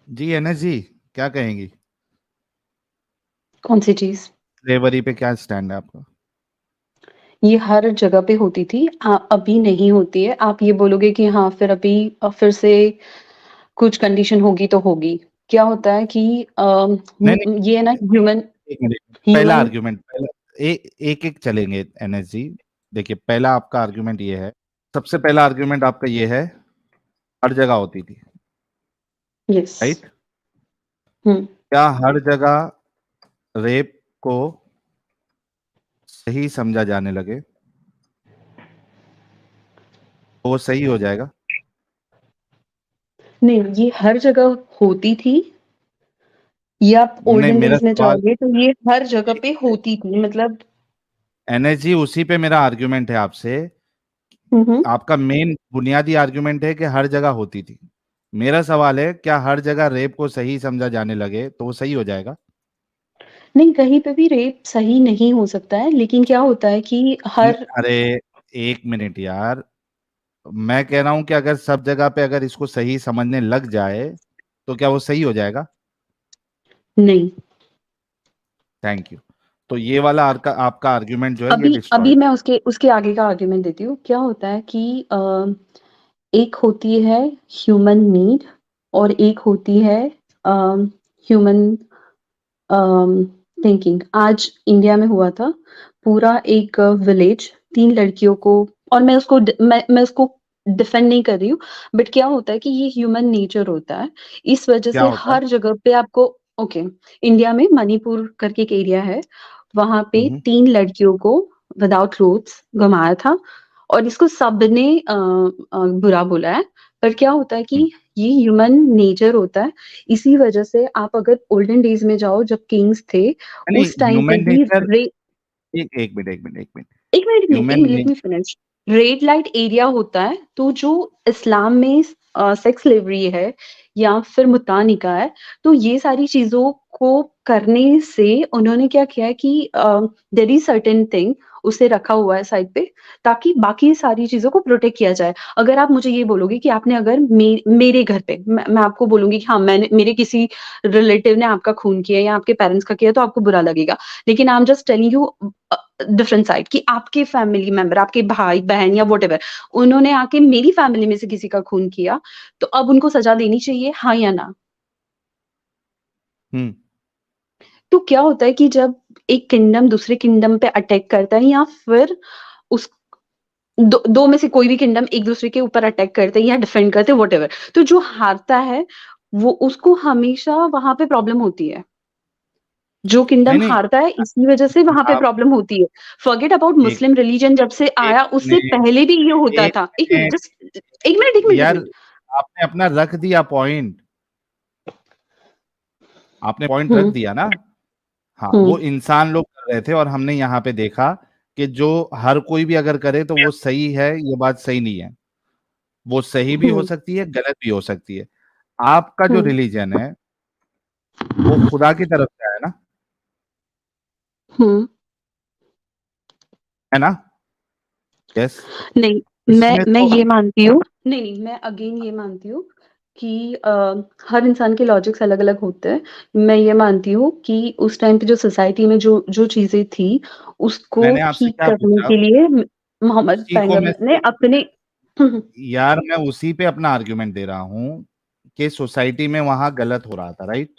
जी NS जी, क्या कहेंगी? कौन सी चीज? स्लेवरी पे क्या स्टैंड है आपका? ये हर जगह पे होती थी, अभी नहीं होती है। आप ये बोलोगे कि हाँ फिर अभी फिर से कुछ कंडीशन होगी तो होगी। क्या होता है कि नहीं नहीं, ये है ना ह्यूमन एक मिनट। पहला ह्यूमन आर्ग्यूमेंट, पहला एक एक चलेंगे एनएस जी। देखिए, पहला आपका आर्ग्यूमेंट ये है, सबसे पहला आर्ग्यूमेंट आपका ये है, हर जगह होती थी, यस। राइट? हम्म। क्या हर जगह रेप को सही समझा जाने लगे तो वो सही हो जाएगा? नहीं, ये हर जगह होती थी। ये आप नहीं, ओल्डन मेरा डेज में सवाल, जाओगे तो ये हर जगह पे होती थी, मतलब। एनएस जी उसी पे मेरा आर्ग्यूमेंट है आपसे। हम्म। आपका मेन बुनियादी आर्ग्यूमेंट है कि हर जगह होती थी। मेरा सवाल है, क्या हर जगह रेप को सही समझा जाने लगे तो वो सही हो जाएगा? नहीं, कहीं पे भी रेप सही नहीं हो सकता है, लेकिन क्या होता है कि हर अरे, एक मिनट यार। मैं कह रहा हूं कि अगर सब जगह पे अगर इसको सही समझने लग जाए तो क्या वो सही हो जाएगा? नहीं। Thank you. तो ये वाला आपका आर्ग्यूमेंट जो है ये अभी अभी डिस्ट्रॉयड। मैं उसके उसके आगे का आर्ग्यूमेंट देती हूँ। क्या होता है कि एक होती है ह्यूमन नीड, और एक होती है ह्यूमन थिंकिंग। आज इंडिया में हुआ था, पूरा एक विलेज, 3 लड़कियों को, और मैं उसको डिफेंड नहीं कर रही हूँ, बट क्या होता है कि ये ह्यूमन नेचर होता है। इस वजह क्या से होता है? हर जगह पे आपको, ओके, इंडिया में मणिपुर करके एक एरिया है, वहां पे हम्म। 3 लड़कियों को विदाउट क्लोथ्स घुमाया था, और इसको सबने बुरा बोला है। पर क्या होता है हम्म। कि ये ह्यूमन नेचर होता है। इसी वजह से आप अगर ओल्डन डेज में जाओ, जब किंग्स थे, नहीं, उस टाइम पे ह्यूमन भी नेचर, एक मिनट, एक मिनट, एक मिनट। एक मिनट में, एक human minute, late me finish. Red light area होता है, तो जो इस्लाम में सेक्स स्लेवरी है या फिर मुत्ता निकाह है, तो ये सारी चीजों को करने से उन्होंने क्या किया है कि देयर इज सर्टेन थिंग, उसे रखा हुआ है साइड पे, ताकि बाकी सारी चीजों को प्रोटेक्ट किया जाए। अगर आप मुझे ये बोलोगे कि आपने अगर मेरे घर पे, मैं आपको बोलूंगी कि हाँ, मैंने, मेरे किसी रिलेटिव ने आपका खून किया या आपके पेरेंट्स का किया, तो आपको बुरा लगेगा। लेकिन I am just telling you different side, कि आपके फैमिली मेंबर, आपके भाई बहन या वट एवर, उन्होंने आके मेरी फैमिली में से किसी का खून किया, तो अब उनको सजा देनी चाहिए, हाँ या ना? हम्म। तो क्या होता है कि जब एक किंगडम दूसरे किंगडम पे अटैक करता है, या फिर उस दो में से कोई भी किंगडम एक दूसरे के ऊपर अटैक करते हैं या डिफेंड करते हैं, वट एवर, तो जो हारता है वो, उसको हमेशा वहां पे प्रॉब्लम होती है। जो नहीं किंगडम नहीं, हारता है, इसी वजह से वहां पे आप प्रॉब्लम होती है। फॉरगेट अबाउट एक मुस्लिम रिलीजन, जब से एक आया उससे मिनट, पहले भी ये होता एक था। एक मिनट, मिनट जस्ट एक मिनट, एक मिनट, एक यार, मिनट। आपने अपना रख दिया पॉइंट, आपने पॉइंट रख हम्म। दिया ना। हाँ, हम्म। वो इंसान लोग कर रहे थे और हमने यहाँ पे देखा कि जो हर कोई भी अगर करे तो वो सही है, ये बात सही नहीं है। वो सही भी हो हम्म। सकती है, गलत भी हो सकती है। आपका जो हम्म। रिलीजन है वो खुदा की तरफ से है ना, हम्म। है ना? यस। नहीं, मैं इसमें मैं तो ये मानती हूँ, नहीं नहीं, मैं अगेन ये मानती हूँ कि हर इंसान के लॉजिक्स अलग अलग होते हैं। मैं ये मानती हूँ कि उस टाइम पे जो सोसाइटी में जो जो चीजें थी, उसको मैंने आपसे ठीक क्या करने पूछा? के लिए मोहम्मद उसी को मैं, पैगंबर ने अपने यार मैं उसी पे अपना आर्ग्यूमेंट दे रहा हूँ कि सोसाइटी में वहां गलत हो रहा था, right?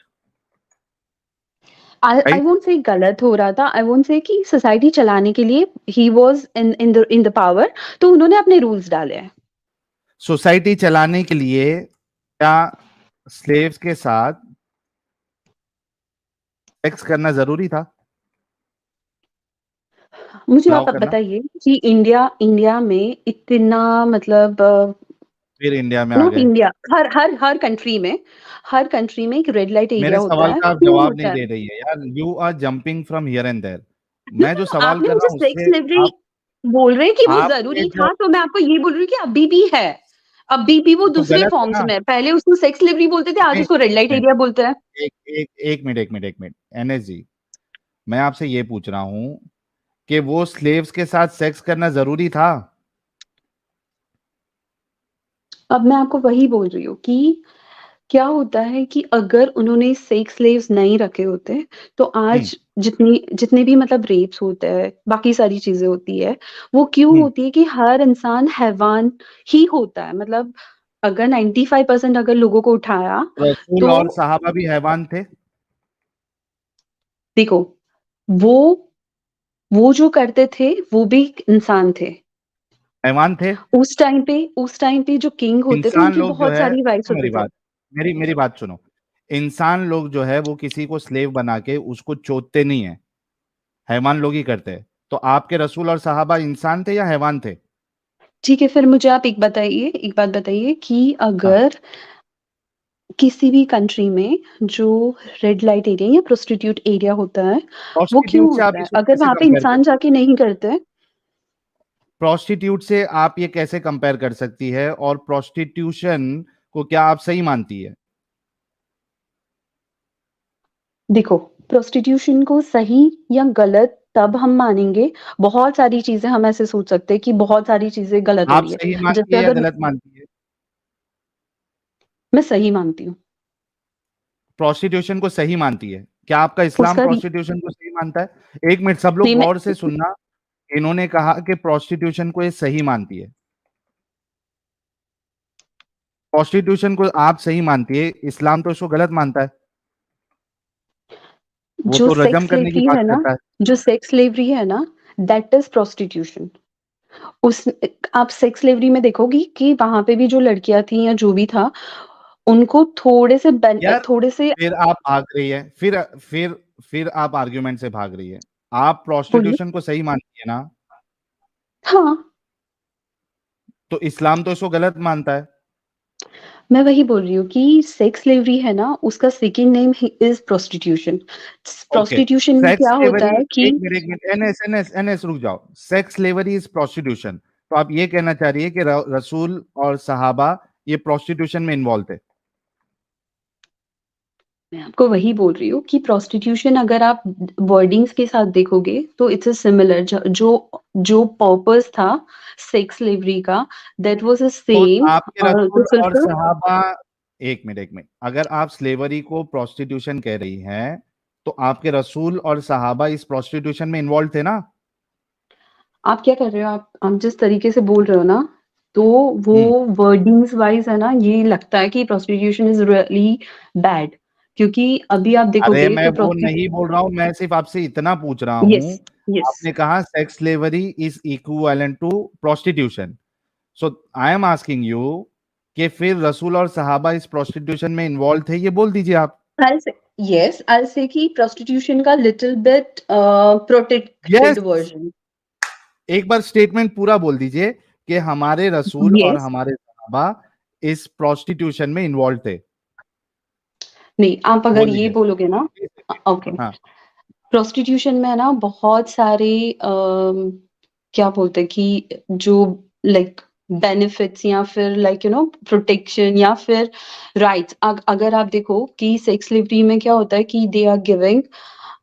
I right. Won't say गलत हो रहा था, आई वोंट से कि सोसाइटी चलाने के लिए he was in the power, तो उन्होंने अपने रूल्स डाले हैं। सोसाइटी चलाने के लिए क्या स्लेव्स के साथ सेक्स करना जरूरी था? मुझे अलाउ आप अब करना? बताइए कि इंडिया इंडिया में इतना, मतलब, फिर इंडिया में आ नॉट गए। इंडिया, हर कंट्री में एक रेड लाइट एरिया मेरे होता सवाल है, का आप क्यों जवाब होता नहीं है? दे रही है यार, you are jumping from here and there. No, मैं no, जो no, सवाल आपने कर मुझे रहा हूँ सेक्स उससे स्लेवरी आप, बोल रहे हैं कि वो आपने जरूरी जो, था, तो मैं आपको ये बोल रही हूँ कि अभी भी है। अभी भी वो तो दूसरे गलत है फॉर्म्स ना? में है। पहले उसको सेक्स स्लेवरी बोलते थे, आज नहीं, उसको रेड लाइट नहीं, एरिया बोलते हैं। एक एक एक मिनट, एक मिनट, एक मिनट, एनएस जी, मैं आपसे ये पूछ रहा हूँ कि वो स्लेव्स के साथ सेक्स करना जरूरी था? अब मैं आपको वही बोल रही हूँ कि क्या होता है कि अगर उन्होंने सेक्स स्लेव्स नहीं रखे होते, तो हुँ, आज जितने भी मतलब रेप्स होते हैं, बाकी सारी चीज़ें होती है, वो क्यों हुँ। होती है कि हर इंसान हैवान ही होता है। मतलब अगर 95% अगर लोगों को उठाया, रसूल और तो सहाबा भी हैवान थे? देखो, वो वो जो करते थे, वो भी इंसान थे। हैवान थे? उस टाइम पे जो किंग होते थे, इंसान उनकी लोग जो बहुत है सारी राइट्स सुनो होते मेरी थे। बात, मेरी बात सुनो। इंसान लोग जो है वो किसी को स्लेव बना के उसको चोदते नहीं है, हैवान लोग ही करते हैं। तो आपके रसूल और सहाबा इंसान थे या हैवान थे? ठीक है, फिर मुझे आप एक बात बताइए कि हाँ, अगर किसी भी कंट्री में जो रेड लाइट एरिया या प्रोस्टिट्यूट एरिया होता है, वो क्यों प्रोस्टिट्यूट से आप होता है? इसको अगर कैसे वहाँ पे कंपेयर इंसान कर जाके नहीं करते। प्रोस्टिट्यूट से आप ये कैसे कंपेयर कर सकती है, और प्रोस्टिट्यूशन को क्या आप सही मानती है? देखो, प्रोस्टिट्यूशन को सही या गलत तब हम मानेंगे, बहुत सारी चीज़ें हम ऐसे सोच सकते हैं कि बहुत सारी चीज़ें गलत हो आप रही है। सही मानती जैसे है या अगर गलत मानती है? मैं सही मानती हूँ, प्रोस्टिट्यूशन को सही मानती है? क्या आपका इस्लाम उसका री प्रोस्टिट्यूशन को सही मानता है? एक मिनट, सब लोग नहीं मैं गौर से सुनना। इन्होंने कहा कि प्रोस्टिट्यूशन को ये सही मानती है। प्रोस्टिट्यूशन को आप सही मानती है, इस्लाम तो इसको गलत मानता है। वो जो तो सेक्स रजम करने की स्लेवरी बात है ना करता है। जो सेक्स स्लेवरी है ना, दैट इज़ प्रोस्टिट्यूशन। उस आप सेक्स स्लेवरी में देखोगी कि वहाँ पे भी जो लड़कियाँ थी या जो भी था, उनको यार, थोड़े से फिर आप भाग रही है, फिर आप आर्ग्यूमेंट से भाग रही है। आप बोलिए। प्रोस्टिट्यूशन को सही मानती है ना? हाँ, तो इस्लाम तो इसको गलत मानता है। मैं वही बोल रही हूँ कि सेक्स स्लेवरी है ना, उसका second name he is prostitution. Okay. Prostitution में सेक्स क्या होता स्लेवरी, है कि एक मिनट, एनएस रुक जाओ। सेक्स स्लेवरी इज प्रोस्टिट्यूशन, तो आप ये कहना चाह रही है कि रसूल और सहाबा ये प्रोस्टिट्यूशन में इन्वॉल्व थे? मैं आपको वही बोल रही हूँ कि प्रोस्टिट्यूशन अगर आप वर्डिंग्स के साथ देखोगे, तो इट्स अ सिमिलर जो जो पर्पस था सेक्स स्लेवरी का, दैट वाज़ द तो सेम आपके टू रसूल और फुलफिल। सहाबा, एक मिनट, अगर आप स्लेवरी को प्रोस्टिट्यूशन कह रही हैं, तो आपके रसूल और सहाबा इस प्रोस्टिट्यूशन में इन्वॉल्व थे ना? आप क्या कर रहे हो? आप जिस तरीके से बोल रहे हो ना, तो वो हम्म। वर्डिंग्स वाइज़ है ना, ये लगता है कि प्रोस्टिट्यूशन इज़ रियली बैड, क्योंकि अभी आप अरे देखोगे मैं तो वो नहीं बोल रहा हूँ, मैं सिर्फ आपसे इतना पूछ रहा हूँ। Yes, yes. आपने कहा sex slavery is equivalent to prostitution, so I am asking you कि फिर रसूल और सहाबा इस प्रोस्टिट्यूशन में इन्वॉल्व थे, ये बोल दीजिए आप। I'll say yes, I'll say कि prostitution का little bit protected yes, version। एक बार स्टेटमेंट पूरा बोल दीजिए कि हमारे रसूल और Yes, हमारे सहाबा इस प्रोस्टिट्यूशन में इन्वॉल्व थे। नहीं, आप अगर बोल ये दीजिए। बोलोगे ना, ओके, हाँ। प्रोस्टिट्यूशन में है ना बहुत सारे क्या बोलते हैं कि जो लाइक बेनिफिट्स या फिर लाइक प्रोटेक्शन या फिर राइट्स, अगर आप देखो कि सेक्स स्लेवरी में क्या होता है कि दे आर गिविंग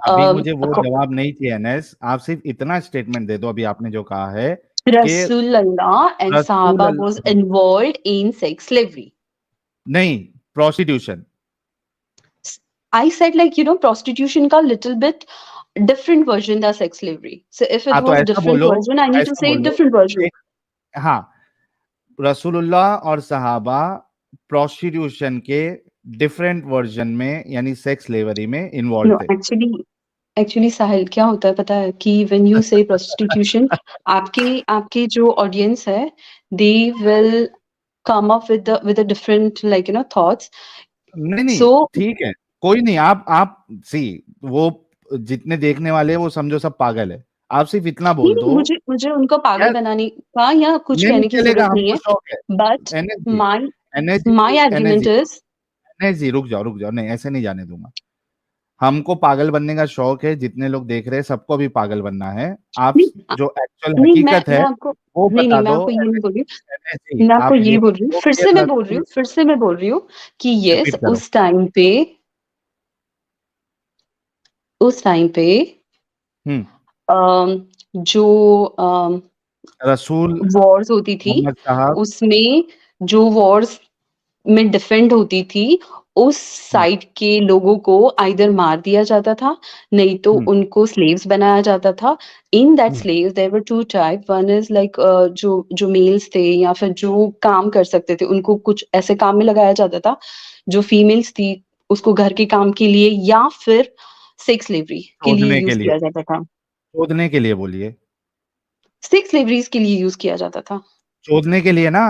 अभी मुझे वो जवाब नहीं चाहिए एनएस, आप सिर्फ इतना स्टेटमेंट दे दो अभी आपने जो कहा है कि Rasulullah and रसूल Sahaba was involved in sex slavery. नहीं, prostitution. I said like prostitution का little bit different version than sex slavery. So if it हाँ, तो was different version, I need to ऐसा say बोलो different version. कि हाँ, रसूलुल्लाह और सहाबा प्रोस्टिट्यूशन के डिफरेंट वर्जन में यानी सेक्स स्लेवरी में इन्वॉल्व No, थे। actually साहिल क्या होता है पता है कि when you say prostitution, आपके आपके जो audience है, they will come up with a different like thoughts. नहीं नहीं, So ठीक है, कोई नहीं। आप सी, वो जितने देखने वाले हैं वो समझो सब पागल है। आप सिर्फ इतना नहीं, बोल नहीं, दो। मुझे मुझे उनको पागल यार, बनाने का या कुछ नहीं कहने की चलेगा, ज़रूरत नहीं हमको है। शौक है। But NS my NS my argument NS is NS रुक जाओ, नहीं ऐसे नहीं जाने दूंगा। हमको पागल बनने का शौक है, जितने लोग देख रहे हैं सबको भी पागल बनना है। आप नहीं जो एक्चुअल नहीं हकीकत है मैं आपको वो नहीं, नहीं, बता मैं दो। आपको ये नहीं बोल रही एनएस हूँ। मैं आपको आप ये ये बोल रही हूँ, बोलो फिर कि से मैं बोल रही रसूल, हूँ फिर से मैं बोल रही हूँ कि येस, रिपीट करो। उस टाइम पे हम्म। जो रसूल वॉर्स होती थी, मोहम्मद साहब। उसमें जो वॉर्स में डिफेंड होती थी, उस साइड के लोगों को आइदर मार दिया जाता था, नहीं तो हम्म, उनको स्लेव्स बनाया जाता था। In that hmm, slaves there were 2 type, one is like जो मेल्स थे या फिर जो काम कर सकते थे, उनको कुछ ऐसे काम में लगाया जाता था। जो फीमेल्स थी, उसको घर के काम के लिए या फिर सेक्स स्लेवरी के लिए शोधने के यूज़ लिए, किया जाता था। शोधने के लिए बोलिए, सेक्स स्लेवरीज़ के लिए यूज़ किया जाता था। शोधने के लिए ना।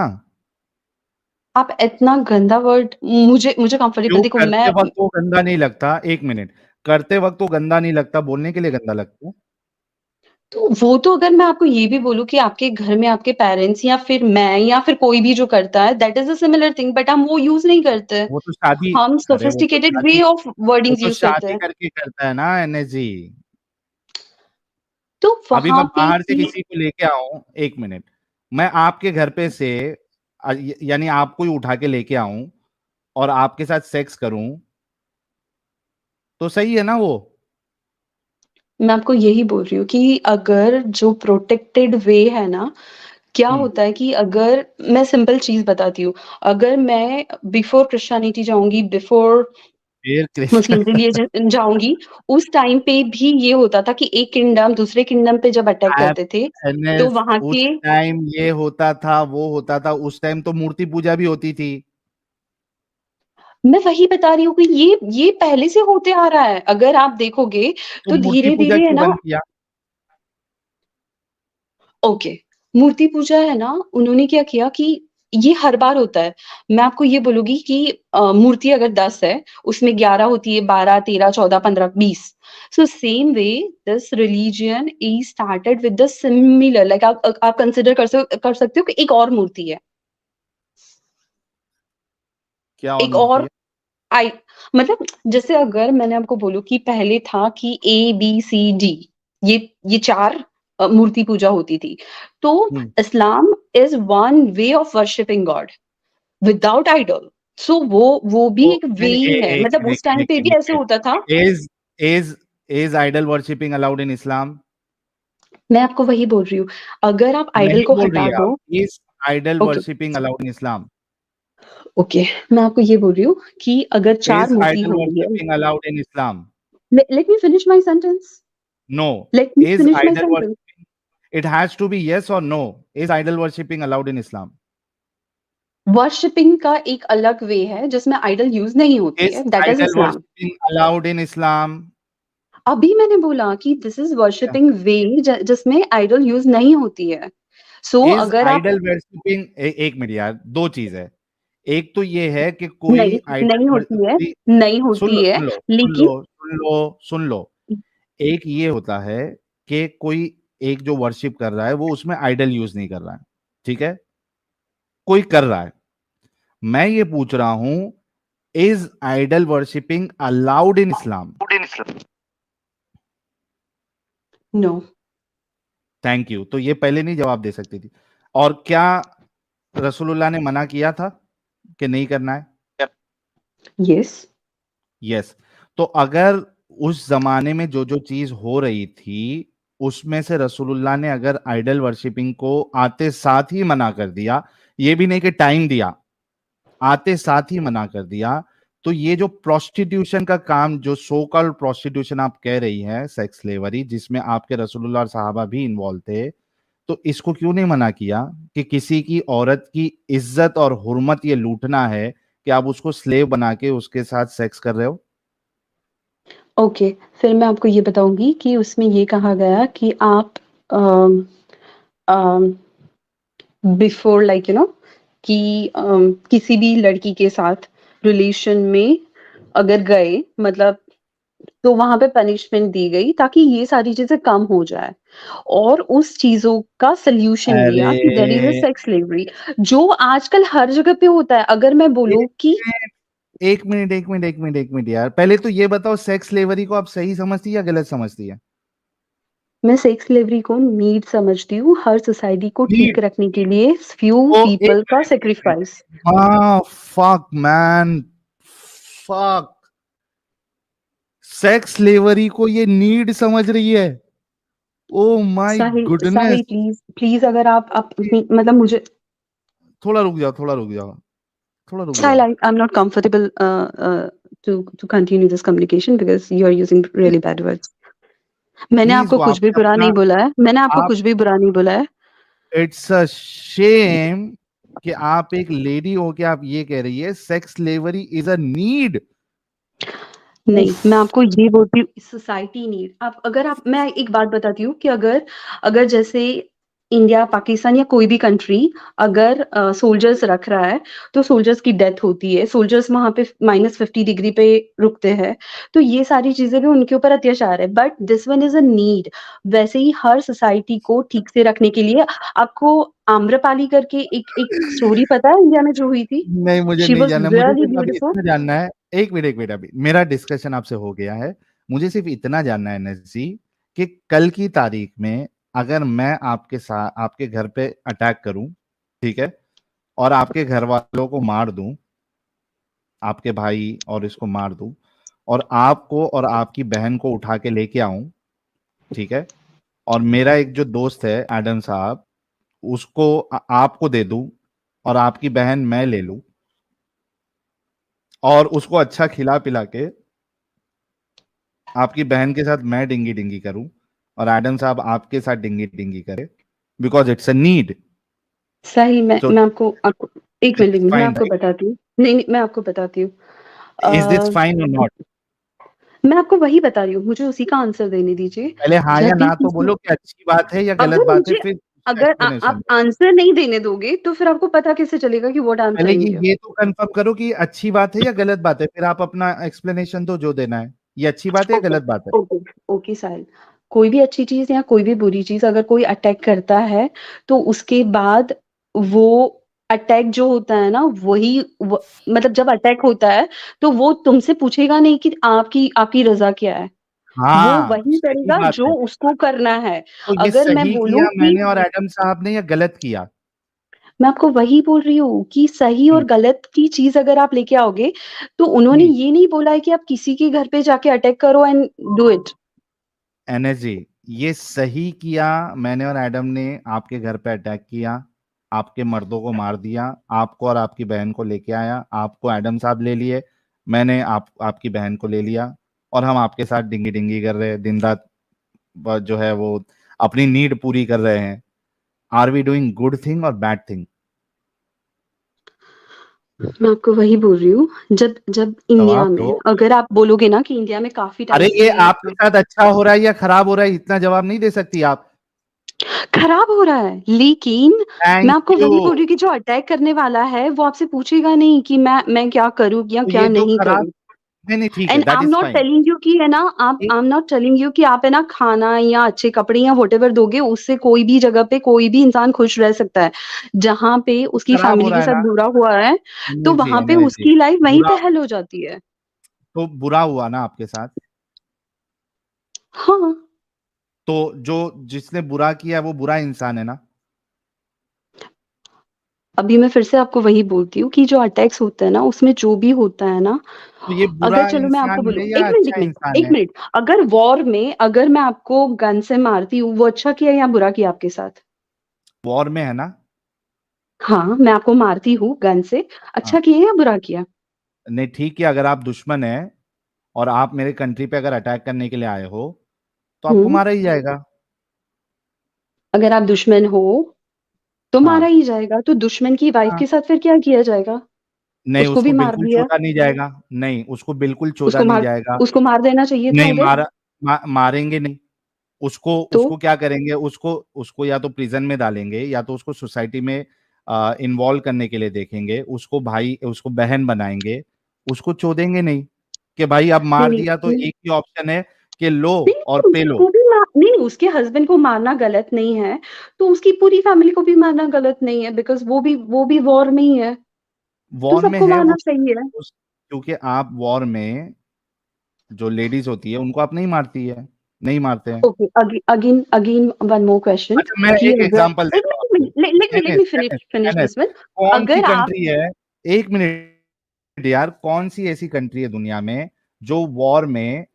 आप इतना गंदा वर्ड, मुझे मुझे कंफर्टेबल, क्यों देखो करते मैं, वक्त वो गंदा नहीं लगता? एक मिनट, करते वक्त वो गंदा नहीं लगता, बोलने के लिए गंदा लगता है। तो वो तो अगर मैं आपको ये भी बोलूँ कि आपके घर में आपके पेरेंट्स या फिर मैं या फिर कोई भी जो करता है, that is a similar thing, but हम वो यूज़ नहीं करते। वो तो शादी, हम अरे सोफिस्टिकेटेड वे ऑफ वो वर्डिंग्स तो यूज़ करते शादी हैं। करके करता है ना एनएसजी। तो अभी मैं वहाँ पे बाहर से भी किसी को लेके आऊं, एक मिनट, मैं आपके घर पे से यानी आपको ही उठा के लेके आऊं और आपके साथ सेक्स करूं, तो सही है ना वो? मैं आपको यही बोल रही हूँ कि अगर जो प्रोटेक्टेड वे है ना, क्या हम्म, होता है कि अगर मैं सिंपल चीज़ बताती हूँ, अगर मैं बिफोर क्रिश्चियनिटी जाऊँगी, बिफोर फिर मुस्लिम रिलीजन जाऊँगी, उस टाइम पे भी ये होता था कि एक किंगडम दूसरे किंगडम पे जब अटैक आप करते थे, तो एनएस वहाँ उस के, टाइम ये होता था, वो होता था, उस टाइम तो मूर्ति पूजा भी होती थी। मैं वही बता रही हूँ कि ये पहले से होते आ रहा है। अगर आप देखोगे तो तो मूर्ति पूजा धीरे-धीरे है क्यों ना, बंद किया? ओके, मूर्ति पूजा है ना, उन्होंने क्या किया कि ये हर बार होता है। मैं आपको ये बोलूँगी कि मूर्ति अगर 10 है, उसमें 11 होती है, 12, 13, 14, 15, 20। So same way this religion is started with the similar, like आप कंसिडर कर सकते हो कि एक और मूर्ति है। क्या और एक मूर्ति और है? आई मतलब जैसे अगर मैंने आपको बोलूँ कि पहले था कि ए, बी, सी, डी, ये 4 मूर्ति पूजा होती थी। तो हम्म, Islam is one way of worshipping God without idol. So वो भी तो एक वे नहीं, ही है। एक मतलब मिनट, उस टाइम एक पे भी मिनट, ऐसे एक होता था। Minute, is is is idol worshipping allowed in Islam? मैं आपको वही बोल रही हूँ, अगर आप आइडल नहीं को बोल रही हटा है आप, दो, is idol okay, worshipping allowed in Islam? Okay, मैं आपको ये बोल रही हूँ कि अगर 4 इज मूर्ति आइडल हो रही है, worshipping allowed in Islam? Let me finish my sentence, no. Let me is finish my idol sentence. Worshipping, it has to be yes or no, is idol worshipping allowed in Islam? Worshipping का एक अलग वे है जिसमें idol use नहीं होती Is है, that is idol Islam. worshipping allowed in Islam? अभी मैंने बोला कि दिस इज़ क्या? वर्शिपिंग वे जिसमें आइडल यूज़ नहीं होती है। सो Is अगर आप, idol worshipping, एक मिनट यार, दो चीज है। एक तो ये है कि नहीं, कोई नहीं आइडल, होती है, नहीं सुन होती लो, है, सुन लो, सुन लेकिन लो, सुन लो, सुन लो। एक ये होता है कि कोई एक जो वर्शिप कर रहा है वो उसमें आइडल यूज नहीं कर रहा है, ठीक है, कोई कर रहा है। मैं ये पूछ रहा हूं, is idol worshipping allowed in Islam? No. Thank you. तो ये पहले नहीं जवाब दे सकती थी? और क्या रसूलुल्लाह ने मना किया था कि नहीं करना है? यस। यस। तो अगर उस जमाने में जो जो चीज हो रही थी उसमें से रसूलुल्लाह ने अगर आइडल वर्शिपिंग को आते साथ ही मना कर दिया, ये भी नहीं कि टाइम दिया, आते साथ ही मना कर दिया, तो ये जो प्रोस्टिट्यूशन का काम, जो सो कॉल्ड प्रोस्टिट्यूशन आप कह रही हैं, सेक्स स्लेवरी, जिसमें आपके रसूलुल्लाह और सहाबा भी इन्वॉल्व थे, तो इसको क्यों नहीं मना किया कि किसी की औरत की इज्जत और हुर्मत ये लूटना है कि आप उसको स्लेव बना के उसके साथ सेक्स कर रहे हो? ओके, फिर मैं आपको ये बताऊँगी कि उसमें ये कहा गया कि आप अम, अम, बिफोर लाइक कि किसी भी लड़की के साथ रिलेशन में अगर गए, मतलब तो वहाँ पे पनिशमेंट दी गई ताकि ये सारी चीज़ें कम हो जाए, और उस चीज़ों का सॉल्यूशन अरे, दिया कि there is a sex slavery जो आजकल हर जगह पे होता है। अगर मैं बोलूँ एक कि मिनट, एक मिनट, एक मिनट, एक मिनट, एक मिनट यार, पहले तो ये बताओ, सेक्स स्लेवरी को आप सही समझती है या गलत समझती है? मैं सेक्स स्लेवरी को नीड समझती हूँ, हर सोसाइटी को ठीक नीड, रखने के लिए फ्यू तो एक पीपल का मिनट, एक मिनट, सैक्रिफाइस। हाँ, fuck man, fuck, sex slavery को ये नीड समझ रही है? Oh my Sahil goodness. Sahil please please, अगर आप मतलब मुझे, थोड़ा रुक जाओ, थोड़ा रुक जाओ। थोड़ा रुक Style, जाओ I'm not comfortable to continue this communication because you are using really bad words. मैंने प्लीज। आपको वो कुछ भी आपने बुरा अपना नहीं बोला है, मैंने आपको आप कुछ भी बुरा नहीं बोला है। इट्स अ शेम कि आप एक लेडी हो के आप ये कह रही है sex slavery is a need. नहीं, उफ। मैं आपको ये बोलती हूँ सोसाइटी नीड। आप अगर आप मैं एक बात बताती हूँ कि अगर अगर जैसे इंडिया, पाकिस्तान या कोई भी कंट्री अगर सोल्जर्स रख रहा है तो सोल्जर्स की डेथ होती है, सोल्जर्स वहां पे -50 डिग्री पे रुकते हैं, तो ये सारी चीजें भी उनके ऊपर अत्याचार है, but this one is a need. वैसे ही हर सोसाइटी को ठीक से रखने के लिए आपको आम्रपाली करके एक एक स्टोरी पता है इंडिया में जो हुई थी? नहीं, मुझे शी नहीं वॉज जानना। मुझे रियली सिर्फ अभी ब्यूटिफुल। इतना जानना है। एक मिनट अभी मेरा डिस्कशन आपसे हो गया है। मुझे सिर्फ इतना जानना है एनएस जी कि कल की तारीख में अगर मैं आपके साथ आपके घर पे अटैक करूं, ठीक है, और आपके घर वालों को मार दूं, आपके भाई और इसको मार दूं, और आपको और आपकी बहन को उठा के लेके आऊं, ठीक है, और मेरा एक जो दोस्त है एडम साहब, उसको आपको दे दूं, और आपकी बहन मैं ले लूं, और उसको अच्छा खिला पिला के आपकी बहन के साथ मैं डिंगी डिंगी करूं, और एडम साहब आपके साथ डिंगी डिंगी करे, बिकॉज इट्स अ नीड। सही। मैं सो मैं आपको आपको एक मिनट, दिस एक इज मिनट, मैं फाइन, आपको राइट? बताती हूँ। नहीं नहीं, मैं आपको बताती हूँ। इज दिस अ, फाइन और नॉट? मैं आपको वही बता रही हूँ, मुझे उसी का आंसर देने दीजिए। पहले हाँ या जब भी ना तो किसी बोलो कि अच्छी बात है या गलत अगर बात है, मुझे फिर उसका अगर एक्सप्लेनेशन आप दो। आंसर नहीं देने दोगे तो फिर आपको पता कैसे चलेगा कि व्हाट आई एम पहले सेइंग हियर? ये तो कंफर्म करो कि अच्छी बात है या गलत बात है, फिर आप अपना एक्सप्लेनेशन दो जो देना है। ये अच्छी बात है या ओके, गलत बात है? ओके, ओके साहिल। कोई भी अच्छी चीज या कोई भी बुरी चीज अगर कोई अटैक करता है तो उसके बाद वो अटैक जो होता है ना मतलब जब अटैक होता है तो वो तुमसे पूछेगा नहीं कि आपकी आपकी रजा क्या है। वो हाँ, वही सही करेगा बात जो है। उसको करना है। तो ये अगर मैं सही बोलूं किया कि मैंने और एडम साहब ने या गलत किया? मैं आपको वही बोल रही हूँ कि सही और हम्म, गलत की चीज अगर आप लेके आओगे तो उन्होंने हम्म। ये नहीं बोला है कि आप किसी के घर पे जाके अटैक करो एंड डू इट। एनर्जी, ये सही किया मैंने और एडम ने, आपके घर पे अटैक किया, आपके मर्दों को मार दिया, आपको और आपकी बहन को लेके आया, आपको एडम साहब ले लिए, मैंने आपकी बहन को ले लिया, और हम आपके साथ डिंगी डिंगी कर रहे हैं दिन रात, जो है वो अपनी नीड पूरी कर रहे हैं। Are we doing good thing और बैड थिंग? मैं आपको वही बोल रही हूँ। जब जब इंडिया जवाब दो। में अगर आप बोलोगे ना कि इंडिया में काफी अरे टाइम ये से आपके साथ अच्छा हो रहा है या खराब हो रहा है, इतना जवाब नहीं दे सकती आप? खराब हो रहा है, लेकिन मैं थैंक आपको यू। वही बोल रही हूँ कि जो अटैक करने वाला है वो आपसे पूछेगा नहीं कि मैं क्या करूँ या तो क्या ये जो नहीं खराब, करूँ। नहीं नहीं ठीक है, and I that am is not fine. Telling you कि है ना, आप I am not telling you कि आप है ना खाना या अच्छे कपड़े या वॉटेवर दोगे उससे कोई भी जगह पे कोई भी इंसान खुश रह सकता है। जहां पे तो उसकी खराब हो फैमिली रहा के है साथ ना? बुरा हुआ है तो एनर्जी वहां पे एनर्जी, उसकी लाइफ वहीं पे बुरा, हल हो जाती है। तो बुरा हुआ ना आपके साथ? हाँ। तो जो जिसने बुरा किया वो बुरा इंसान है ना? अभी मैं फिर से आपको वही बोलती हूँ कि जो अटैक्स होता है ना उसमें जो भी होता है ना, तो ये अगर बुरा चलो मैं आपको इंसान बोलूँ, है या एक मिनट, एक अच्छा मिनट, इंसान एक है? मिनट, अगर वॉर में अगर मैं आपको गन से मारती हूँ वो अच्छा किया या बुरा किया आपके साथ? वॉर में है ना? हाँ, मैं आपको मारती हूँ गन से, हाँ। अच्छा किया या बुरा किया? नहीं ठीक है, अगर आप दुश्मन है और आप मेरे कंट्री पे अगर अटैक करने के लिए आए हो तो आपको हम्म। मारा ही जाएगा। अगर आप दुश्मन हो तो मारा हाँ। ही जाएगा, तो दुश्मन की वाइफ हाँ। के साथ फिर क्या किया जाएगा? नहीं, उसको उसको भी मार बिल्कुल दिया। छोड़ा नहीं जाएगा। नहीं, उसको बिल्कुल छोड़ा उसको नहीं मार जाएगा। उसको मार देना चाहिए था नहीं उधर। मारेंगे नहीं। उसको तो उसको क्या करेंगे, उसको उसको या तो प्रिजन में डालेंगे या तो उसको सोसाइटी में इन्वॉल्व करने के लिए देखेंगे, उसको भाई उसको बहन बनाएंगे, उसको चोदेंगे नहीं कि भाई अब नहीं मार नहीं दिया तो नहीं एक ही ऑप्शन है कि लो नहीं, और पे लो। उसको भी नहीं, उसके हस्बैंड को मारना गलत नहीं है, तो उसकी पूरी फैमिली को भी मारना गलत नहीं है, बिकॉज वो भी वॉर में ही है, तो वॉर में सबको है मारना सही है। क्योंकि आप वॉर में जो लेडीज होती है उनको आप नहीं मारती है, नहीं मारते हैं। Okay, again again one more question अच्छा मैं कि एक अगर एग्जांपल एक देता हूँ आपको। Minute, let me NS NS finish NS this one. कौन सी अगर आप कंट्री है, एक मिनट यार, कौन सी ऐसी कंट्री है दुनिया में जो वॉर में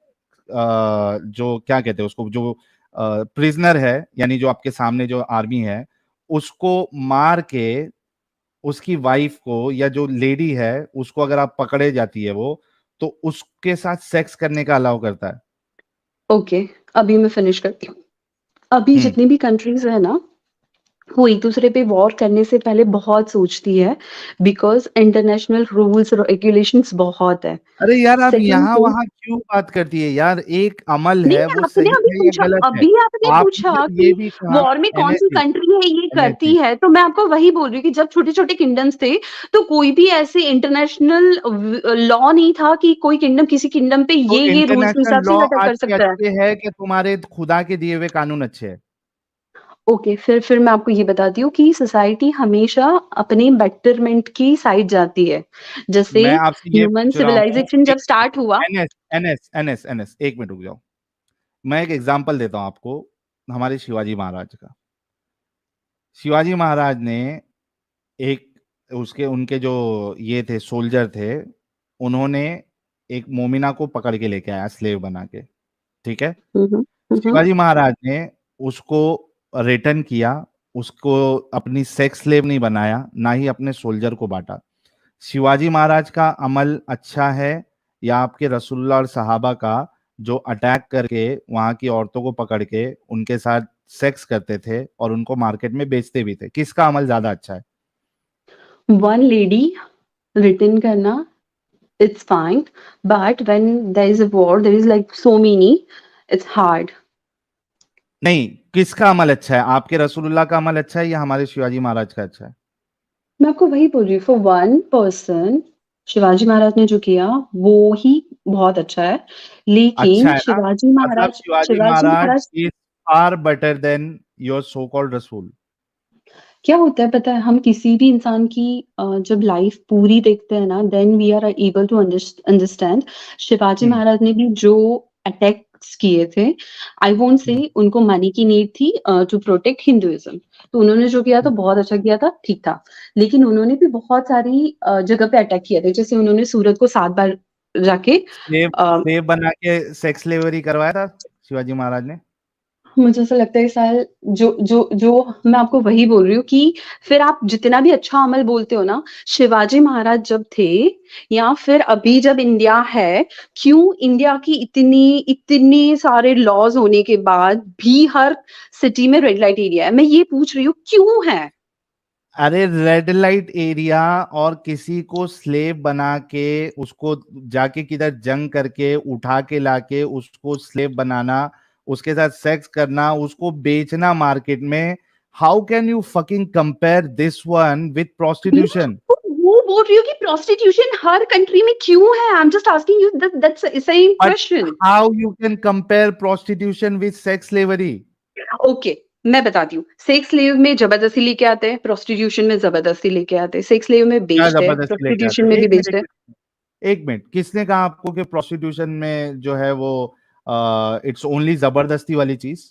जो क्या कहते हैं उसको, जो प्रिजनर है, यानी जो आपके सामने जो आर्मी है, उसको मार के उसकी वाइफ को या जो लेडी है उसको अगर आप पकड़े जाती है वो, तो उसके साथ सेक्स करने का अलाउ करता है। ओके, अभी मैं फिनिश करती हूँ। अभी हम्म। जितनी भी कंट्रीज है ना, वो एक दूसरे पे वॉर करने से पहले बहुत सोचती है, बिकॉज इंटरनेशनल रूल्स रेगुलेशंस बहुत है। अरे यार, आप सेकंड यहाँ थिंग, वहां क्यों बात करती है यार? एक अमल नहीं है, वो आपने सही अभी है या पूछा, गलत है? अभी आपने आपने पूछा जब कि ये भी कहा, वॉर में कौन सी एनएसजी, कंट्री है ये करती एनएसजी, है, तो मैं आपको वही बोल रही हूँ कि जब छोटे छोटे किंगडम्स थे, तो कोई भी ऐसे इंटरनेशनल लॉ नहीं था कि कोई किंगडम किसी किंगडम पे तो ये रूल्स के इंटरनेशनल हिसाब से लॉ अटैक आज कर के सकता है। अच्छे है कि तुम्हारे खुदा के दिए हुए कानून अच्छे हैं? ओके, फिर मैं आपको ये बताती हूँ कि सोसाइटी हमेशा अपने बेटरमेंट की साइड जाती है। जैसे मैं आपसे ये ह्यूमन पूछ रहा हूँ, सिविलाइजेशन एक जब स्टार्ट हुआ। एनएस एनएस एनएस एनएस, एक मिनट रुक जाओ। मैं एक एग्जांपल देता हूँ आपको, हमारे शिवाजी महाराज का। शिवाजी महाराज ने एक, उसके उनके जो ये थे सोल्जर थे, उन्होंने एक मोमिना को पकड़ के लेके आया स्लेव बना के, ठीक है? हम्म, हम्म, शिवाजी महाराज ने उसको रिटर्न किया, उसको अपनी सेक्स स्लेव नहीं बनाया, ना ही अपने सोल्जर को बांटा। शिवाजी महाराज का अमल अच्छा है, या आपके रसूलुल्लाह और सहाबा का, जो अटैक करके वहां की औरतों को पकड़ के उनके साथ सेक्स करते थे और उनको मार्केट में बेचते भी थे, किसका अमल ज्यादा अच्छा है? वन लेडी रिटर्न करना, it's fine, but when there is a war, there is like so many, it's hard. नहीं, किसका अमल अच्छा है? आपके रसूलुल्लाह का अमल अच्छा है या हमारे शिवाजी महाराज का अच्छा है? मैं आपको वही बोल रही हूँ, for one person Shivaji Maharaj ने जो किया वो ही बहुत अच्छा है, अच्छा लेकिन है ना? शिवाजी मतलब Maharaj, Shivaji Shivaji Maharaj Maharaj is far better than your so called रसूल। क्या होता है पता है, हम किसी भी इंसान की जब लाइफ पूरी देखते हैं ना, then we are able to understand. Shivaji हम्म। महाराज ने भी जो अटैक्स किए थे, आई वोंट से हम्म। उनको मनी की नीड थी टू प्रोटेक्ट हिंदुइज्म, तो उन्होंने जो किया तो बहुत अच्छा किया था, ठीक था। लेकिन उन्होंने भी बहुत सारी जगह पे अटैक किए थे, जैसे उन्होंने सूरत को 7 बार जाके स्लेव स्लेव बना के सेक्स स्लेवरी करवाया था शिवाजी महाराज ने। मुझे ऐसा लगता है साल, जो जो जो मैं आपको वही बोल रही हूँ कि फिर आप जितना भी अच्छा अमल बोलते हो ना, शिवाजी महाराज जब थे या फिर अभी जब इंडिया है, क्यों इंडिया की इतनी इतने सारे लॉज होने के बाद भी हर सिटी में रेड लाइट एरिया है? मैं ये पूछ रही हूँ क्यों है? अरे रेड लाइट एरिया, और किसी को स्लेव बना के उसको जाके किधर जंग करके उठा के लाके उसको स्लेव बनाना, उसके साथ सेक्स करना, उसको बेचना मार्केट में, how can you fucking compare this one with मैं प्रोस्टिट्यूशन? वो बोल रही हूँ कि प्रोस्टिट्यूशन हर कंट्री में क्यों है, I am just asking you that's same but question. How you can compare prostitution with sex slavery? Okay, मैं बताती हूँ, सेक्स स्लेव में जबरदस्ती लेके आते हैं, प्रोस्टिट्यूशन में जबरदस्ती लेके आते हैं, सेक्स स्लेव में क्या बेचते हैं, जबरदस्ती लेके प्रोस्टिट्यूशन आते में हैं? भी एक मिनट, बेचते हैं। एक मिनट, किसने कहा आपको कि प्रोस्टिट्यूशन में जो है वो इट्स ओनली जबरदस्ती वाली चीज?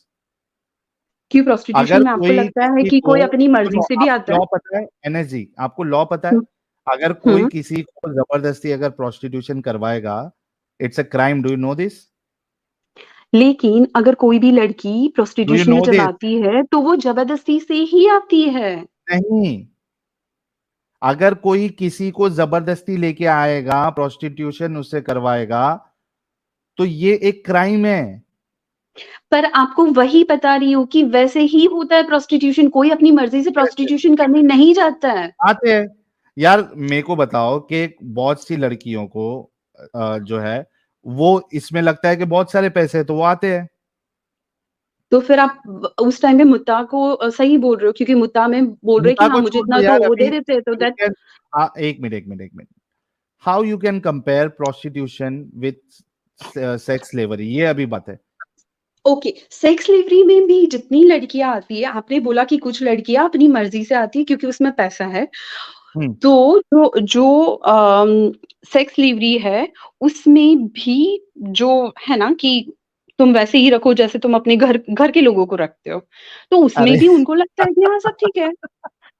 क्यों प्रोस्टिट्यूशन अगर में आपको कोई लगता है किसी कि को, कोई अपनी मर्जी सुनो, से भी आपको आता है? लॉ पता है एनएसजी, आपको लॉ पता है? हम्म, अगर कोई हम्म। किसी को जबरदस्ती अगर प्रोस्टिट्यूशन करवाएगा, it's a crime. Do you know this? लेकिन अगर कोई भी लड़की डू यू प्रोस्टिट्यूशन नो में जब दिस? आती है तो वो जबरदस्ती से ही आती है। नहीं, अगर कोई किसी को जबरदस्ती लेके आएगा, प्रोस्टिट्यूशन उससे करवाएगा, तो ये एक क्राइम है। पर आपको वही बता रही हूँ कि वैसे ही होता है प्रोस्टिट्यूशन, कोई अपनी मर्जी से कैसे? प्रोस्टिट्यूशन करने नहीं जाता है। आते हैं। यार मेरे को बताओ कि बहुत सी लड़कियों को जो है वो इसमें लगता है कि बहुत सारे पैसे हैं, तो वो आते हैं। तो फिर आप उस टाइम पे मुद्दा को सही बोल रहे हो, क्योंकि मुद्दा में बोल रहे हैं कि मुद्दा हाँ को मुझे छोड़ दो इतना तो यार, वो अभी दे देते, तो यू दैट। कैन, हाँ, एक मिनट, एक मिनट, एक minute. How you can compare prostitution with sex slavery, ये अभी बात है। ओके, सेक्स स्लेवरी में भी जितनी लड़कियां आती है, आपने बोला कि कुछ लड़कियां अपनी मर्जी से आती है क्योंकि उसमें पैसा है, हम्म। तो जो जो सेक्स स्लेवरी है उसमें भी जो है ना कि तुम वैसे ही रखो जैसे तुम अपने घर घर के लोगों को रखते हो, तो उसमें अरे भी उनको लगता है कि हाँ सब ठीक है।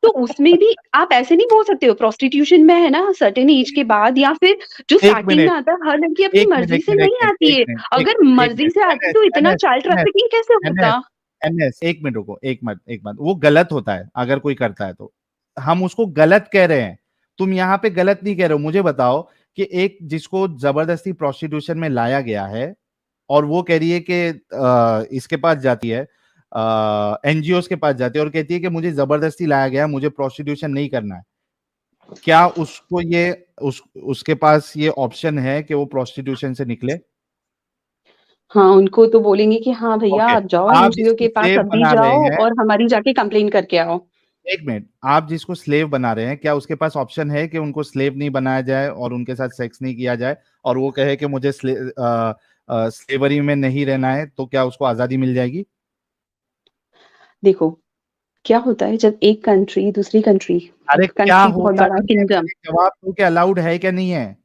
तो उसमें भी आप ऐसे नहीं बोल सकते हो, प्रोस्टिट्यूशन में है ना सर्टेन एज के बाद या फिर जो एक स्टार्टिंग में मिनट, आता है, हर लड़की अपनी एक मिनट, मर्जी एक से मिनट, एक नहीं मिनट, आती एक है। मिनट, अगर एक मर्जी मिनट, से आती एनएस, तो इतना एनएस, चाइल्ड एनएस, ट्रैफिकिंग कैसे एनएस, होता? एनएस, एक मिनट रुको, एक मिनट, एक बात, वो गलत होता है अगर कोई करता है तो। हम उसको गलत कह रहे हैं, तुम यहाँ पे गलत नहीं कह रहे हो। मुझे बताओ कि एक जिसको जबरदस्ती प्रोस्टिट्यूशन में लाया गया है और वो कह रही है कि इसके पास जाती है, एनजीओ के पास जाती है और कहती है कि मुझे जबरदस्ती लाया गया, मुझे प्रोस्टिट्यूशन नहीं करना है, क्या उसको ये उसके पास ये ऑप्शन है कि वो प्रोस्टिट्यूशन से निकले? हाँ, उनको तो बोलेंगे कि हाँ भैया ओके, आप जाओ आप एनजीओ जिसको के पास स्लेव अभी बना रहे जाओ हैं, और हमारी जाके कंप्लेन करके आओ। एक मिनट, आप जिसको स्लेव बना रहे हैं, क्या उसके पास ऑप्शन है कि उनको स्लेव नहीं बनाया जाए और उनके साथ सेक्स नहीं किया जाए और वो कहे कि मुझे स्लेवरी में नहीं रहना है, तो क्या उसको आजादी मिल जाएगी? देखो, क्या होता है जब एक कंट्री दूसरी कंट्री, अरे क्या कंट्री बहुत होता बड़ा नहीं है, किंगडम, मुझे जवाब दो कि अलाउड है क्या नहीं है?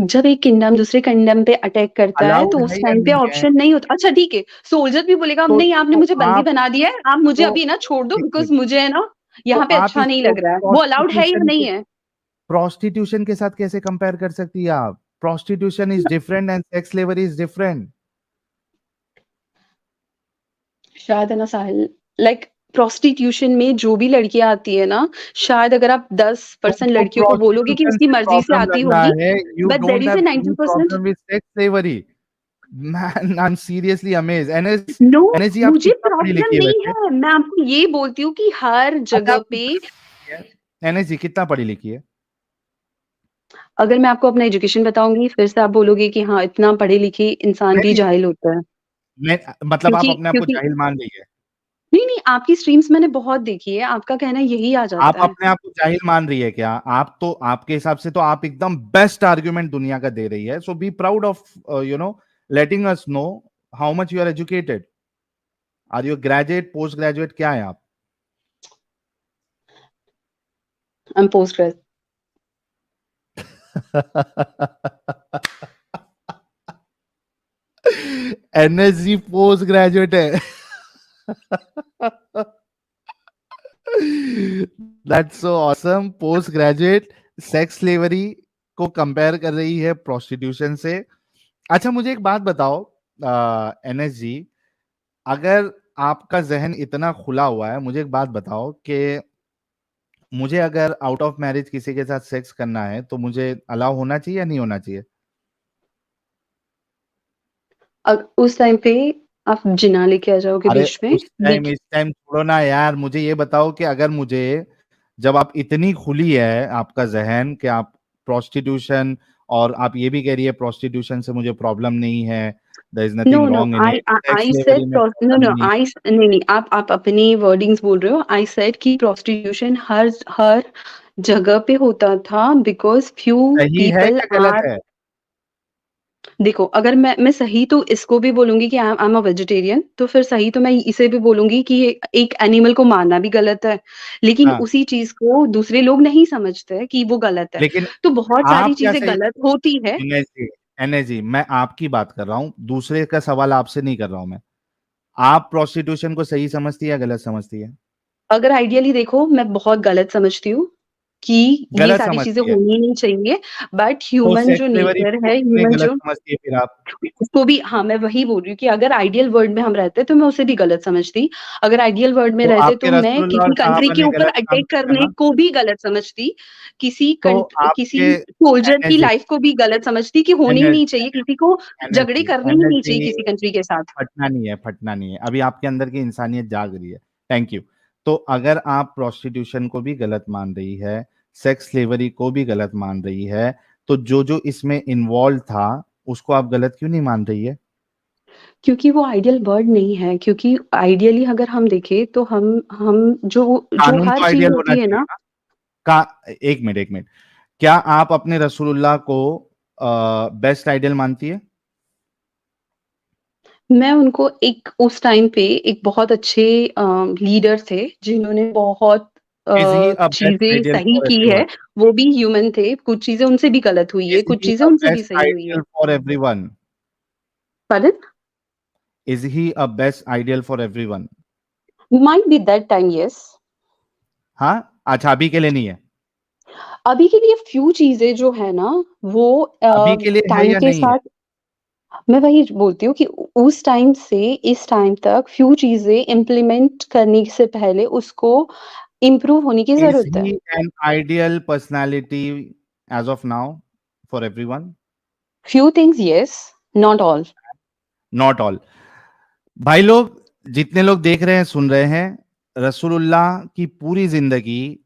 जब एक किंगडम दूसरे किंगडम पे अटैक करता है अलाउड तो है उस या टाइम पे नहीं है? ऑप्शन नहीं होता। अच्छा ठीक है, सोल्जर भी बोलेगा नहीं आपने तो मुझे बंदी आप बना दिया है, आप मुझे तो अभी ना छोड़ दो एक बिकॉज मिनट, मुझे है ना तो यहाँ पे आप अच्छा नहीं इसको लग रहा है। वो अलाउड है या नहीं है? प्रोस्टिट्यूशन के साथ कैसे कंपेयर कर सकती है आप? Prostitution is different and sex slavery is different. शायद है ना साहिल, लाइक प्रोस्टिट्यूशन में जो भी लड़कियां आती है ना, शायद अगर आप 10% तुमको लड़कियों को बोलोगे कि प्रोस्टिट्यूशन उसकी से मर्जी से प्रॉब्लम आती लग रहा होगी, है, you but there don't is a have any 90%। Problem with sex slavery. Man, I am seriously amazed. No, NSG आप मुझे कितना पढ़ी प्रॉब्लम लिखी है नहीं वैसे? है, मैं आपको ये बोलती हूँ कि हर अच्छा, जगह आप पे, कितना पढ़ी लिखी है? एनएसजी कितना पढ़ी लिखी है? अगर मैं आपको अपना एजुकेशन बताऊंगी फिर से आप बोलोगे कि हाँ इतना पढ़े लिखे इंसान नहीं भी नहीं, जाहिल होता है। मैं मतलब आप क्योंकि अपने आप को क्योंकि जाहिल मान रही है? नहीं नहीं, आपकी स्ट्रीम्स मैंने बहुत देखी है, आपका कहना यही आ आप जाता है। अपने आप को जाहिल मान रही है क्या? आप तो, आपके हिसाब से तो आप एकदम बेस्ट आर्ग्यूमेंट दुनिया का दे रही है। So be proud of letting us know how much you are educated. Are you graduate, post graduate, क्या है आप? I am post grad. NSG post graduate है। That's so awesome. Post graduate sex slavery को compare कर रही है prostitution से। अच्छा, मुझे एक बात बताओ एनएसजी, अगर आपका जहन इतना खुला हुआ है, मुझे एक बात बताओ कि मुझे अगर आउट ऑफ मैरिज किसी के साथ सेक्स करना है तो मुझे अलाउ होना चाहिए या नहीं होना चाहिए? उस टाइम पे आप जिना लेके आ जाओगे अरे बीच में, उस टाइम बीच। इस टाइम छोड़ो ना यार, मुझे ये बताओ कि अगर मुझे, जब आप इतनी खुली है आपका जहन कि आप प्रोस्टिट्यूशन, और आप ये भी कह रही है प्रोस्टिट्यूशन से मुझे प्रॉब्लम नहीं है, there is no nothing no, wrong in I it, sex I slavery said में नो प्रॉब्लम नो, नहीं आई नहीं नहीं, आप अपने वर्डिंग्स बोल रहे हो। आई सेड कि प्रोस्टिट्यूशन हर हर जगह पे होता था बिकॉज फ्यू है। सही है पीपल या गलत आर। है? देखो, अगर मैं सही तो इसको भी बोलूंगी कि आई एम अ वेजिटेरियन, तो फिर सही तो मैं इसे भी बोलूंगी कि एक एनिमल को मारना भी गलत है, लेकिन हाँ, उसी चीज को दूसरे लोग नहीं समझते कि वो गलत है। लेकिन तो बहुत सारी आप क्या चीजें सही, गलत होती है। एनएसजी, एनएसजी मैं आपकी बात कर रहा हूँ, दूसरे का सवाल आपसे नहीं कर रहा हूं मैं। आप प्रोस्टिट्यूशन को सही समझती है या गलत समझती है? अगर आइडियली देखो, मैं बहुत गलत समझती हूँ कि ये गलत सारी चीजें समझती है, होनी नहीं चाहिए, बट तो ह्यूमन सेक्स जो स्लेवरी नेचर को है, कितने ह्यूमन गलत जो समझती है फिर आप? उसको भी, हाँ मैं वही बोल रही हूँ कि अगर आइडियल वर्ल्ड में हम रहते तो मैं उसे भी गलत समझती। अगर आइडियल वर्ल्ड में तो रहते आपके तो मैं रसूलुल्लाह और किसी कंट्री सहाबा के ने ऊपर गलत काम अटैक किया करने ना? को भी गलत समझती, तो किसी आपके सोल्जर की एनएसजी, लाइफ को भी गलत समझती कि होनी ही नहीं एनएसजी, चाहिए, किसी को झगड़े एनएसजी, करने ही नहीं चाहिए एनएसजी, किसी कंट्री के साथ। फटना नहीं है, फटना नहीं है, अभी आपके अंदर की इंसानियत जाग रही है। Thank you. तो अगर आप प्रोस्टिट्यूशन को भी गलत मान रही है, सेक्स स्लेवरी को भी गलत मान रही है, तो जो जो इसमें इन्वॉल्व था उसको आप गलत क्यों नहीं मान रही है? क्योंकि वो आइडियल वर्ड नहीं है, क्योंकि आइडियली अगर हम देखें तो हम जो जो कानून हर तो चीज आइडियल होना होती है चाहिए ना। ना? का एक मिनट, एक मिनट, क्या आप अपने रसूलुल्लाह को बेस्ट आइडियल मानती है? मैं उनको एक उस टाइम पे एक बहुत अच्छे लीडर थे जिन्होंने बहुत इज ही अ बेस्ट चीजें आइडियल सही फॉर की एवरीवन? है। वो भी ह्यूमन थे, कुछ चीजें उनसे भी गलत हुई है, इज कुछ ही चीजें अ उनसे भी बेस्ट सही हुई है। Ideal for everyone? Pardon? Is he a best ideal for everyone? Might be that time, yes. हाँ, अच्छा, अभी के लिए नहीं है? अभी के लिए फ्यू चीजें जो है ना वो अभी के लिए है टाइम या के नहीं है? साथ, मैं वही बोलती हूँ कि उस टाइम से इस टाइम तक फ्यू चीज़ें इम्प्लीमेंट करने से पहले उसको इम्प्रूव होने की इज ज़रूरत है। He an ideal personality as of now for everyone? Few things yes, not all. Not all. भाई लोग, जितने लोग देख रहे हैं सुन रहे हैं, रसूलुल्लाह की पूरी जिंदगी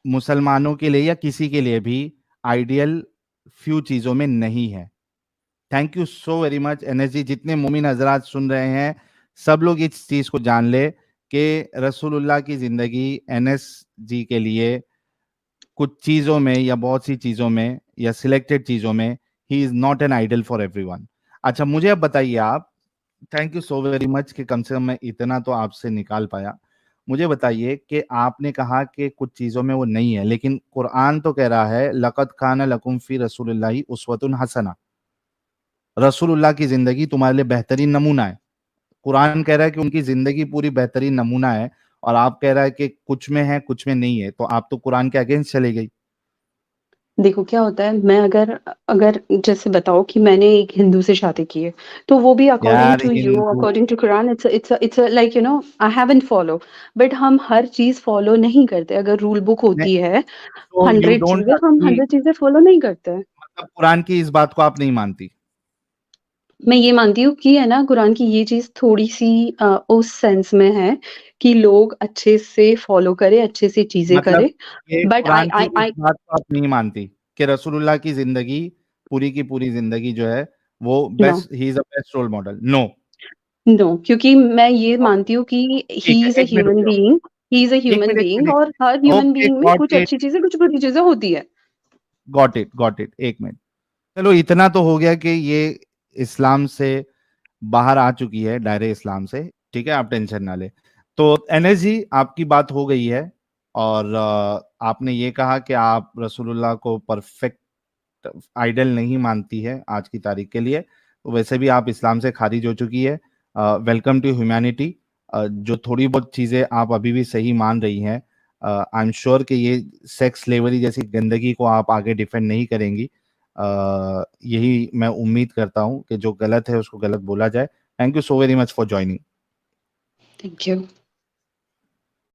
मुसलमानों के लिए या किसी के लिए भी आइडियल फ्यू चीजों में नहीं है। Thank you so very much NS ji. जितने मोमिन हजरात सुन रहे हैं, सब लोग इस चीज को जान ले कि रसूलुल्लाह की जिंदगी एनएस जी के लिए कुछ चीजों में या बहुत सी चीजों में या सिलेक्टेड चीजों में ही is not an idol for everyone. अच्छा, मुझे अब बताइए आप, thank you so very much कि कम से कम मैं इतना तो आपसे निकाल पाया। मुझे बताइए कि आपने कहा कि कुछ चीजों में वो नहीं है, लेकिन कुरान तो कह रहा है लक़द कान लकुम फी रसूलिल्लाहि उस्वतुन हसना। रसूलुल्लाह की जिंदगी तुम्हारे लिए बेहतरीन नमूना है। कुरान कह रहा है कि उनकी जिंदगी पूरी बेहतरीन नमूना है, और आप कह रहा है कि कुछ में है कुछ में नहीं है, तो आप तो कुरान के अगेंस्ट चले गई। देखो क्या होता है, मैं अगर अगर जैसे बताओ कि मैंने एक हिंदू से शादी की है, तो वो भी अकॉर्डिंग यार to you, Hindu, according to Quran, it's like I haven't follow. But हम हर चीज फॉलो नहीं करते। अगर रूल बुक होती है तो यू 100 डोंट चीजें, हम अग्री, 100 चीजें फॉलो नहीं करते। मतलब कुरान की इस बात को आप नहीं मानती? मैं ये मानती हूँ कि है ना, कुरान की ये चीज थोड़ी सी उस सेंस में है कि लोग अच्छे से फॉलो करें, अच्छे से चीजें मतलब करें। ये बट आई कुरान की आई इस आई बात को आप नहीं मानती कि रसूलुल्लाह की जिंदगी, पूरी की पूरी जिंदगी जो है वो no, best, he is a best role model? No. No, क्योंकि मैं ये मानती हूँ कि ही ठीक है, इज अ एक मिनट ह्यूमन रुक बीइंग। ही इज अ जाओ, एक ह्यूमन मिनट, एक बीइंग, मिनट, एक और हर मिनट। ह्यूमन ओके, बीइंग में गॉट कुछ इट, अच्छी चीजें, कुछ बुरी चीजें होती है। गॉट इट, गॉट इट, एक मिनट। चलो, इतना तो हो गया कि ये इस्लाम से बाहर आ चुकी है, दायरे इस्लाम से। ठीक है, आप टेंशन ना ले। तो एनएस जी, आपकी बात हो गई है, और आपने ये कहा कि आप रसूलुल्लाह को परफेक्ट आइडल नहीं मानती है आज की तारीख के लिए, तो वैसे भी आप इस्लाम से खारिज हो चुकी है। Welcome to humanity. जो थोड़ी बहुत चीज़ें आप अभी भी सही मान रही हैं, आई एम श्योर कि ये सेक्स स्लेवरी जैसी गंदगी को आप आगे डिफेंड नहीं करेंगी। यही मैं उम्मीद करता हूँ कि जो गलत है उसको गलत बोला जाए। Thank you so very much for joining. Thank you.